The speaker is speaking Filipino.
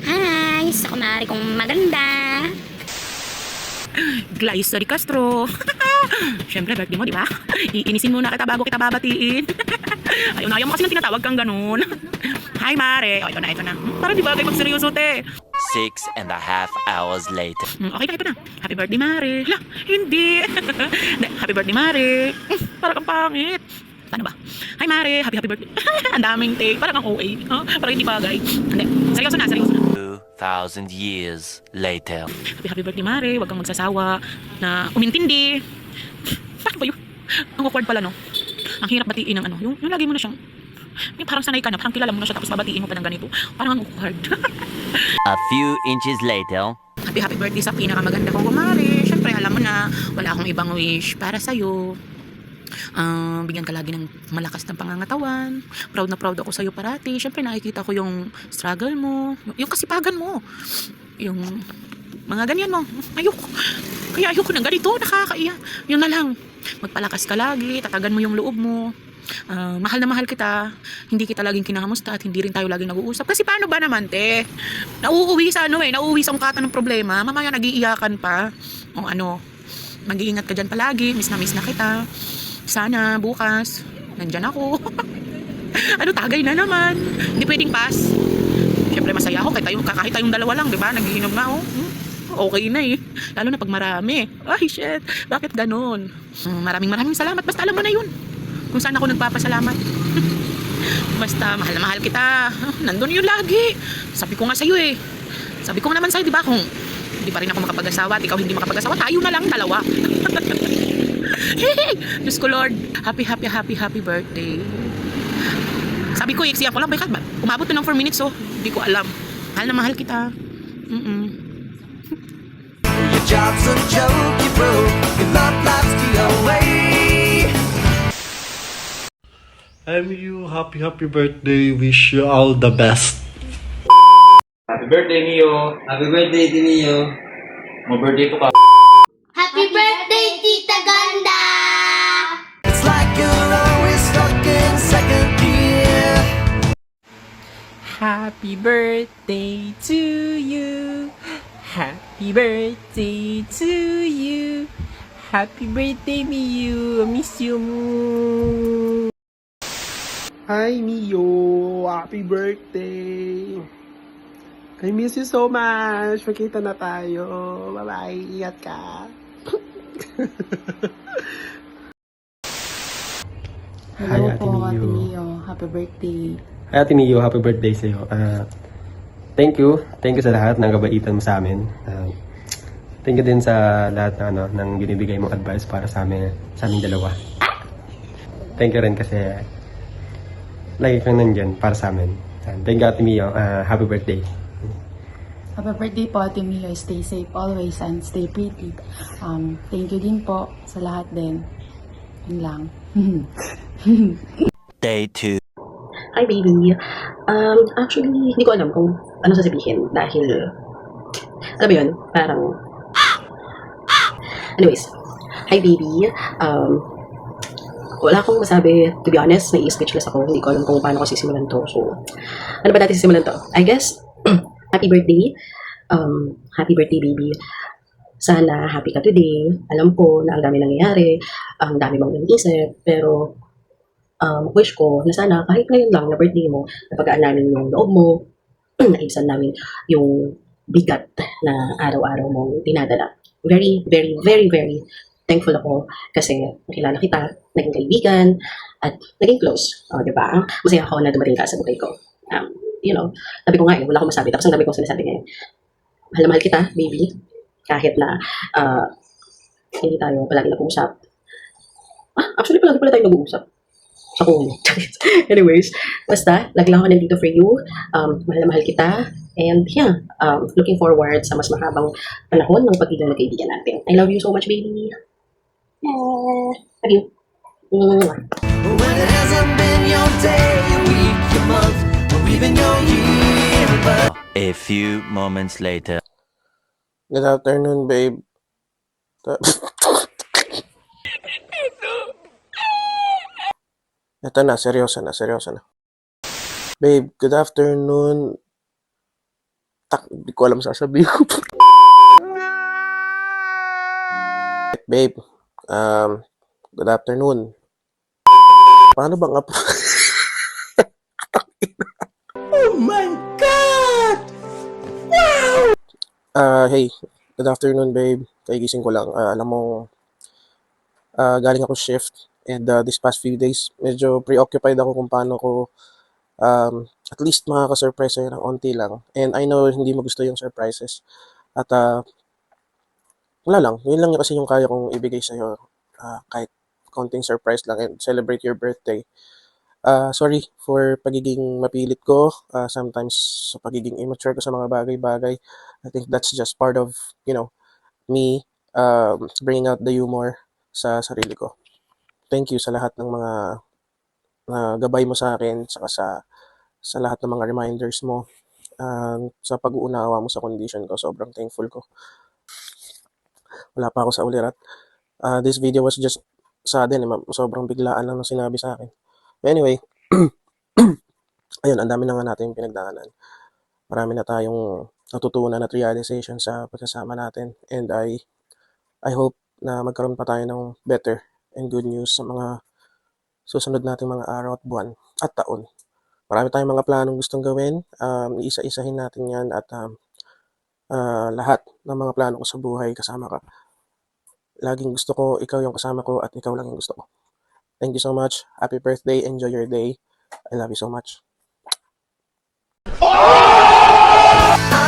Hi, sa kumari kong maganda. Glycery Castro. Siyempre, birthday mo, di ba? Iinisin muna kita bago kita babatiin. Ayaw mo kasi nang tinatawag kang ganun. Hi, Mare. O, ito na. Parang di bagay magseryoso, te. 6.5 hours later. Okay na, ito na. Happy birthday, Mare. La, hindi. Happy birthday, Mare. Parang kang pangit. Paano ba? Hi, Mare. Happy birthday. Ang daming take. Parang kang OA. Huh? Parang hindi bagay. Hindi. Seryoso na. 2,000 years later. Happy birthday, Mare. Huwag kang magsasawa na umintindi. Bakit ba yun? Ang awkward pala, no? Ang hirap batiin ng ano. Yung lagi mo na siyang, yung parang sanay ka na, parang kilala mo na siya, tapos babatiin mo pa ng ganito. Parang ang awkward. A few inches later. Happy birthday sa pinakamaganda kong kumare. Siyempre, alam mo na, wala akong ibang wish para sa'yo. Bigyan ka lagi ng malakas ng pangangatawan. Proud na proud ako sa'yo parati. Siyempre, nakikita ko yung struggle mo, yung kasipagan mo, yung mga ganyan mo. Kaya ayoko ng ganito, nakakaiya. Yun na lang, magpalakas ka lagi, tatagan mo yung loob mo. Mahal na mahal kita, hindi kita laging kinakamusta at hindi rin tayo laging nag-uusap. Kasi paano ba naman, te? Nauuwi sa nauuwi sa mukatan ng problema, mamaya nag-iiyakan pa. O ano, mag-iingat ka dyan palagi, miss na kita. Sana bukas, nandyan ako. Ano, tagay na naman. Hindi pwedeng pass. Siyempre masaya ako kahit tayong dalawa lang, di ba? Nagiinom nga ako. Okay na eh. Lalo na pag marami. Ay shit, bakit ganon? Maraming salamat. Basta alam mo na yun kung saan ako nagpapasalamat. Basta mahal na mahal kita. Nandun yun lagi. Sabi ko nga sa'yo eh. Sabi ko naman sa'yo, di ba, kung hindi pa rin ako makapag-asawa at ikaw hindi makapag-asawa, tayo na lang dalawa. Hey, Diyos ko Lord, happy birthday. Sabi ko, iksiyan ko lang, bakit ba? Umabot na ng 4 minutes, oh. Hindi ko alam. Mahal na mahal kita. Your job's a joke, you broke. Your love life's the away. You happy birthday. Wish you all the best. Happy birthday, Mio. Happy birthday, Timio. Mo-birthday ko pa. Happy birthday, Tita Ganda! It's like you're always stuck in second gear. Happy birthday to you. Happy birthday to you. Happy birthday, Miyu. I miss you. Hi, Mio. Happy birthday. I miss you so much. Magkita na tayo. Bye-bye. Ingat ka. Hello po, Ate Mio. Happy birthday. Hi, Ate Mio. Happy birthday sa'yo. Thank you. Thank you sa lahat ng kabaitan mo sa amin. Thank you din sa lahat ng binibigay mong advice para sa aming dalawa. Thank you rin kasi lagi kang nandyan para sa amin. Thank you, Ate Mio. Happy birthday. Happy birthday po, Ate Mio. Stay safe always and stay pretty. Thank you din po sa lahat din. Yun lang. Day 2. Hi, baby. Actually, hindi ko alam kung ano sasabihin dahil, alam mo yun, parang, anyways, hi, baby. Wala akong masabi, to be honest, nai-speechless ako. Hindi ko alam kung paano ko sisimulan to. So, ano ba natin sisimulan to? I guess, happy birthday. Happy birthday, baby. Sana happy ka today. Alam ko na ang dami nangyayari, ang dami mong iniisip, pero wish ko na sana kahit ngayon lang na birthday mo, napagaan namin yung loob mo, naibsan namin yung bigat na araw-araw mong dinadala. Very, very, very, very thankful ako kasi nakilala kita, naging kaibigan, at naging close. Di ba? Masaya ako na dumating ka sa buhay ko. You know, sabi ko nga wala akong masabi. Tapos ang dami kong sinasabi ngayon. Mahal na mahal kita, baby. Kahit na hindi tayo palagi nag-uusap. Actually, palagi pala tayo nag-uusap. Sa kumo. Anyways, basta, lagi lang ako nandito for you. Mahal na mahal kita. And yeah, looking forward sa mas mahabang panahon ng pagiging magkaibigan natin. I love you so much, baby. Love you. Mwah. When it hasn't been your day, your week, your month, or even your year, but A few moments later. Good afternoon, babe. Ito na, seryoso na. Babe, good afternoon. Di ko alam sasabihin ko. Babe, good afternoon. Paano bang Oh my God! Wow! Hey, good afternoon, babe. Kagising ko lang. Alam mo, galing ako shift. And this past few days, medyo preoccupied ako kung paano ko at least makaka-surprise sa'yo ng onti lang. And I know hindi mo gusto yung surprises. At wala lang. Yun lang kasi yung kaya kong ibigay sa'yo. Kahit konting surprise lang and celebrate your birthday. Sorry for pagiging mapilit ko. Sometimes sa pagiging immature ko sa mga bagay-bagay. I think that's just part of, me bringing out the humor sa sarili ko. Thank you sa lahat ng mga gabay mo sa akin, saka sa lahat ng mga reminders mo, sa pag-uunawa mo sa condition ko. Sobrang thankful ko. Wala pa ako sa ulirat. This video was just sudden. Sobrang biglaan lang ng sinabi sa akin. Anyway, ayun, ang dami na nga natin pinagdaanan. Marami na tayong natutunan at realization sa pagsasama natin. And I hope na magkaroon pa tayo ng better and good news sa mga susunod nating mga araw at buwan at taon. Marami tayong mga planong gustong gawin. Iisa-isahin natin yan at lahat ng mga plano ko sa buhay kasama ka. Laging gusto ko ikaw yung kasama ko at ikaw lang yung gusto ko. Thank you so much. Happy birthday. Enjoy your day. I love you so much. I